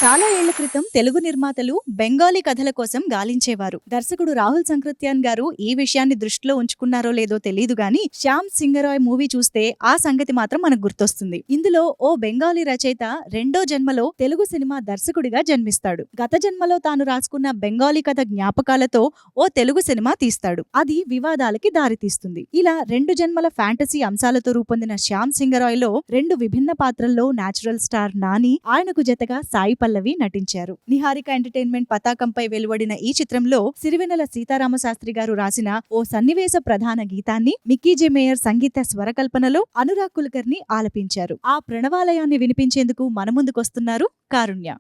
చాలా ఏళ్ల క్రితం తెలుగు నిర్మాతలు బెంగాలీ కథల కోసం గాలించేవారు. దర్శకుడు రాహుల్ సంకృత్యాన్ గారు ఈ విషయాన్ని దృష్టిలో ఉంచుకున్నారో లేదో తెలియదు గాని శ్యామ్ సింగరాయ్ మూవీ చూస్తే ఆ సంగతి మాత్రం మనకు గుర్తొస్తుంది. ఇందులో ఓ బెంగాలీ రచయిత రెండో జన్మలో తెలుగు సినిమా దర్శకుడిగా జన్మిస్తాడు. గత జన్మలో తాను రాసుకున్న బెంగాలీ కథ జ్ఞాపకాలతో ఓ తెలుగు సినిమా తీస్తాడు. అది వివాదాలకి దారితీస్తుంది. ఇలా రెండు జన్మల ఫ్యాంటసీ అంశాలతో రూపొందిన శ్యామ్ సింగరాయ్ లో రెండు విభిన్న పాత్రల్లో నేచురల్ స్టార్ నాని, ఆయనకు జతగా సాయి పల్లవి నటించారు. నిహారిక ఎంటర్టైన్మెంట్ పతాకంపై వెలువడిన ఈ చిత్రంలో సిరివెన్నెల సీతారామశాస్త్రి గారు రాసిన ఓ సన్నివేశ ప్రధాన గీతాన్ని మిక్కీ జె మేయర్ సంగీత స్వరకల్పనలో అనురాగ్ కుల్కర్ని ఆలపించారు. ఆ ప్రణవాలయాన్ని వినిపించేందుకు మన ముందుకొస్తున్నారు కారుణ్య.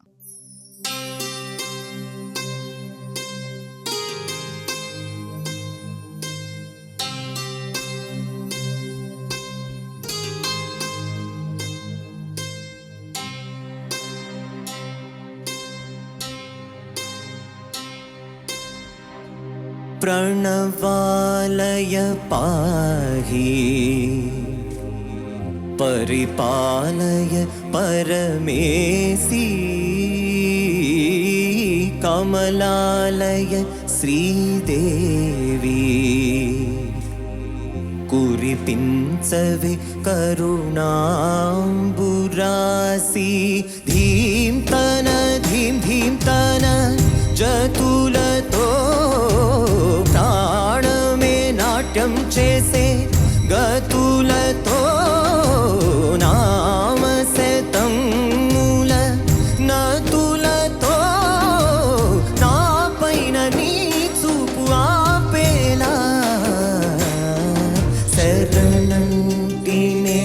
प्रणवालय पाहि परिपालय परमेशी कमलालय श्रीदेवी कुरिपिंचवे करुणांबुरासी धीं तन जतुलतो प्राण में नाट्यम चेसे गतुलतो नाम से तम्मूल नतुलतो ना पैन नी चूपु आपेला शरणंटिने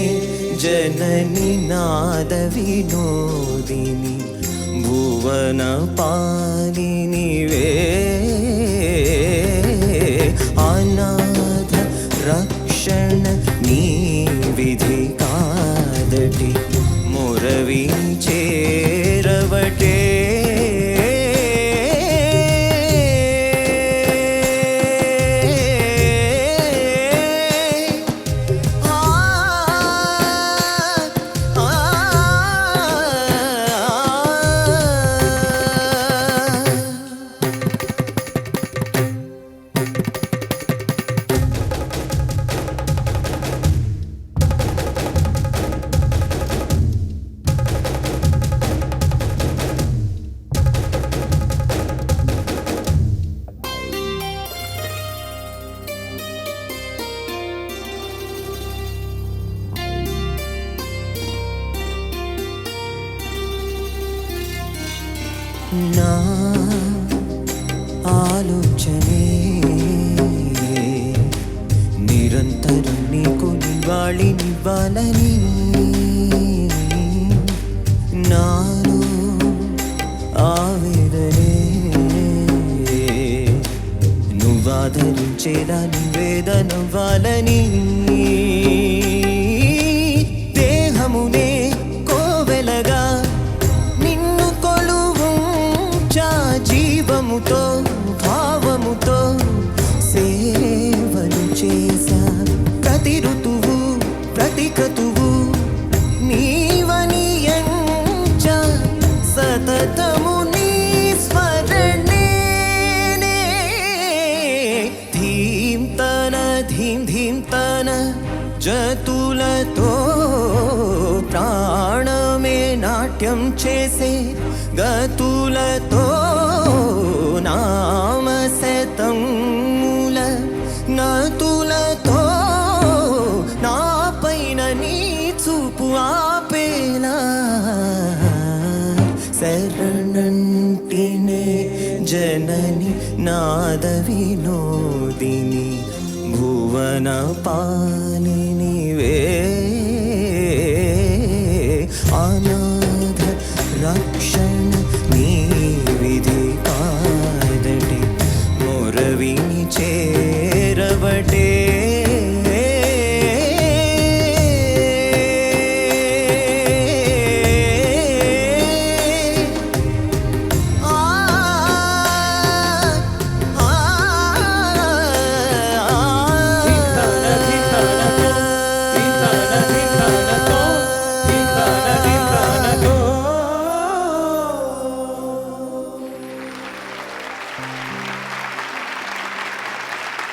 जननी नाद विनोदिनी भुवन पालिनी वे अनाथ रक्षण नी विधि कादटी मुरवी चेरवटे ना आलोचने निरंतरं नीकु निवाळिनिव्वाలని नानु आवेदने నువ్వాదరించేలా నివేదనవ్వాలని దేహమునే కోవెలగా జీవముతో భావముతో సేవలు చేసా ప్రతి ఋతువు ప్రతి క్రతువు నీవని ఎంచ సతతము నీ స్మరణే ధీం తన జతులతో ప్రాణమే నాట్యం చేసే గతులతో నామ శతమూల నతులతో నా పైన నీ చూపు ఆపేలా శరణంటినే జనని నాద వినోదిని భువన పాలిని వే అనాథ రక్ష